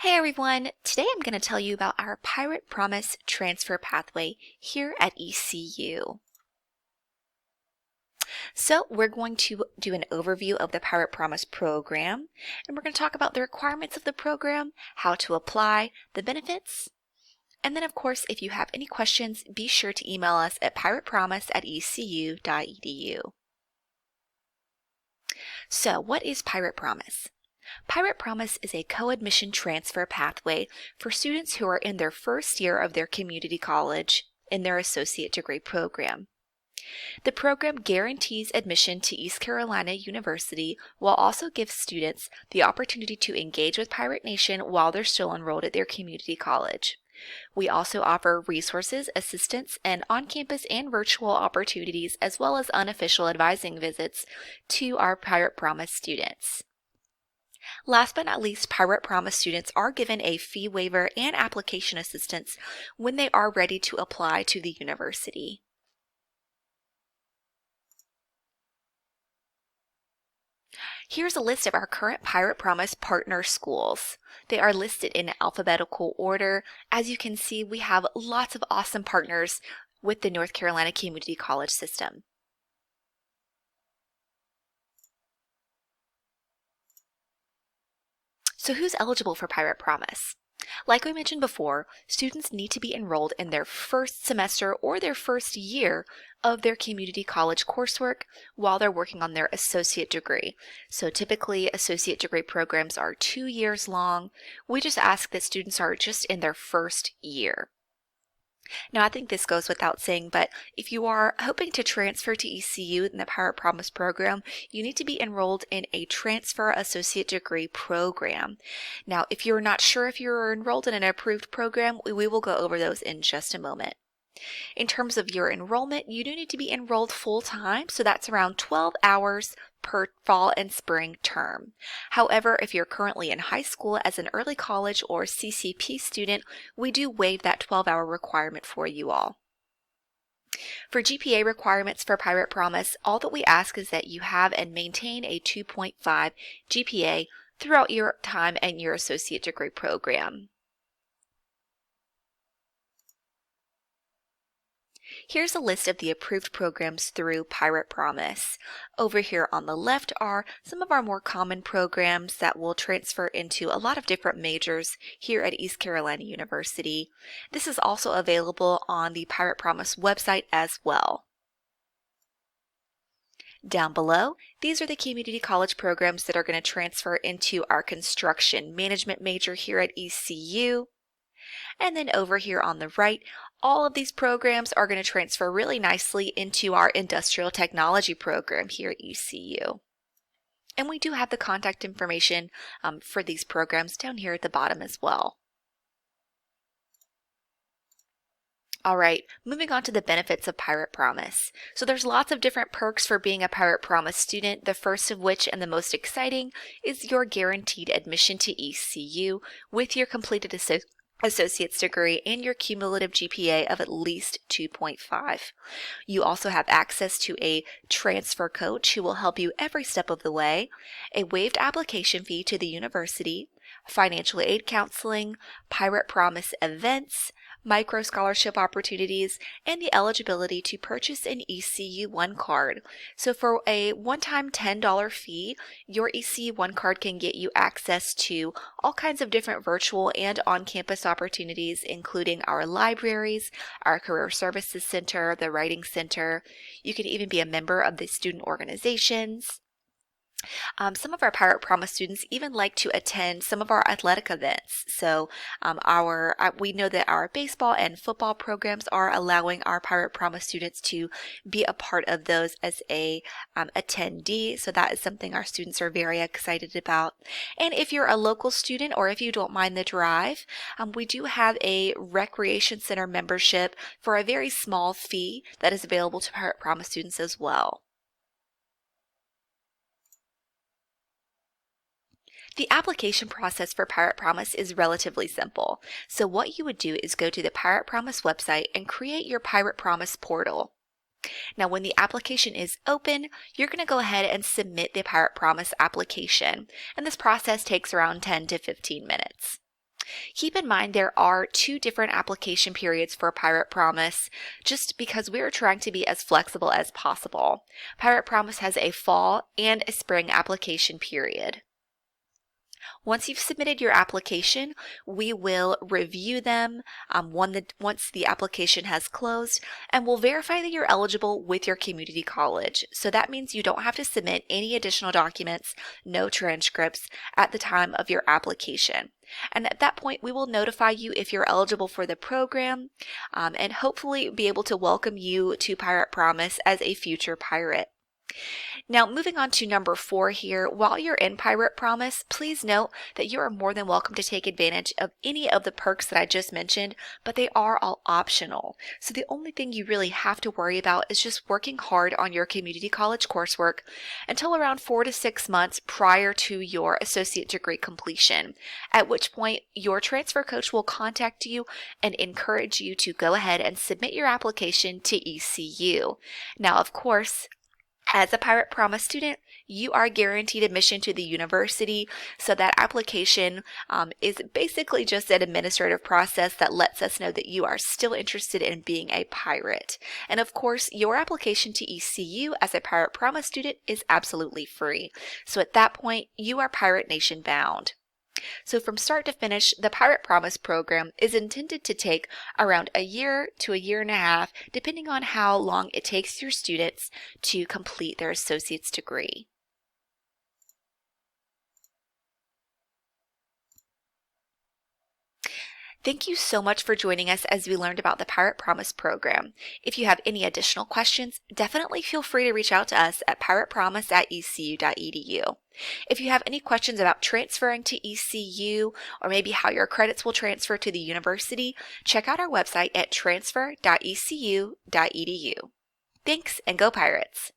Hey everyone, today I'm going to tell you about our Pirate Promise transfer pathway here at ECU. So we're going to do an overview of the Pirate Promise program, and we're going to talk about the requirements of the program, how to apply, the benefits, and then of course if you have any questions, be sure to email us at piratepromise@ecu.edu. So what is Pirate Promise? Pirate Promise is a co-admission transfer pathway for students who are in their first year of their community college in their associate degree program. The program guarantees admission to East Carolina University while also gives students the opportunity to engage with Pirate Nation while they're still enrolled at their community college. We also offer resources, assistance, and on-campus and virtual opportunities as well as unofficial advising visits to our Pirate Promise students. Last but not least, Pirate Promise students are given a fee waiver and application assistance when they are ready to apply to the university. Here's a list of our current Pirate Promise partner schools. They are listed in alphabetical order. As you can see, we have lots of awesome partners with the North Carolina Community College system. So who's eligible for Pirate Promise? Like we mentioned before, students need to be enrolled in their first semester or their first year of their community college coursework while they're working on their associate degree. So typically associate degree programs are 2 years long. We just ask that students are just in their first year. Now, I think this goes without saying, but if you are hoping to transfer to ECU in the Pirate Promise program, you need to be enrolled in a transfer associate degree program. Now, if you're not sure if you're enrolled in an approved program, we will go over those in just a moment. In terms of your enrollment, you do need to be enrolled full-time, so that's around 12 hours per fall and spring term. However, if you're currently in high school as an early college or CCP student, we do waive that 12-hour requirement for you all. For GPA requirements for Pirate Promise, all that we ask is that you have and maintain a 2.5 GPA throughout your time in your associate degree program. Here's a list of the approved programs through Pirate Promise. Over here on the left are some of our more common programs that will transfer into a lot of different majors here at East Carolina University. This is also available on the Pirate Promise website as well. Down below, these are the community college programs that are going to transfer into our construction management major here at ECU. And then over here on the right, all of these programs are going to transfer really nicely into our industrial technology program here at ECU. And we do have the contact information for these programs down here at the bottom as well. All right, moving on to the benefits of Pirate Promise. So there's lots of different perks for being a Pirate Promise student, the first of which and the most exciting is your guaranteed admission to ECU with your completed associate's degree and your cumulative GPA of at least 2.5. You also have access to a transfer coach who will help you every step of the way, a waived application fee to the university, financial aid counseling, Pirate Promise events, micro scholarship opportunities, and the eligibility to purchase an ECU One card. So for a one-time $10 fee, your ECU One card can get you access to all kinds of different virtual and on-campus opportunities, including our libraries, our Career Services Center, the Writing Center. You can even be a member of the student organizations. Some of our Pirate Promise students even like to attend some of our athletic events. So we know that our baseball and football programs are allowing our Pirate Promise students to be a part of those as a attendee. So that is something our students are very excited about. And if you're a local student or if you don't mind the drive, we do have a recreation center membership for a very small fee that is available to Pirate Promise students as well. The application process for Pirate Promise is relatively simple. So what you would do is go to the Pirate Promise website and create your Pirate Promise portal. Now when the application is open, you're going to go ahead and submit the Pirate Promise application, and this process takes around 10 to 15 minutes. Keep in mind there are 2 different application periods for Pirate Promise, just because we are trying to be as flexible as possible. Pirate Promise has a fall and a spring application period. Once you've submitted your application, we will review them once the application has closed, and we'll verify that you're eligible with your community college. So that means you don't have to submit any additional documents, no transcripts, at the time of your application. And at that point, we will notify you if you're eligible for the program, and hopefully be able to welcome you to Pirate Promise as a future pirate. Now, moving on to number 4 here, while you're in Pirate Promise, please note that you are more than welcome to take advantage of any of the perks that I just mentioned, but they are all optional. So the only thing you really have to worry about is just working hard on your community college coursework until around 4 to 6 months prior to your associate degree completion, at which point your transfer coach will contact you and encourage you to go ahead and submit your application to ECU. Now, of course, as a Pirate Promise student, you are guaranteed admission to the university, so that application is basically just an administrative process that lets us know that you are still interested in being a pirate. And of course, your application to ECU as a Pirate Promise student is absolutely free. So at that point, you are Pirate Nation bound. So from start to finish, the Pirate Promise program is intended to take around a year to a year and a half, depending on how long it takes your students to complete their associate's degree. Thank you so much for joining us as we learned about the Pirate Promise program. If you have any additional questions, definitely feel free to reach out to us at piratepromise@ecu.edu. If you have any questions about transferring to ECU or maybe how your credits will transfer to the university, check out our website at transfer.ecu.edu. Thanks, and go Pirates!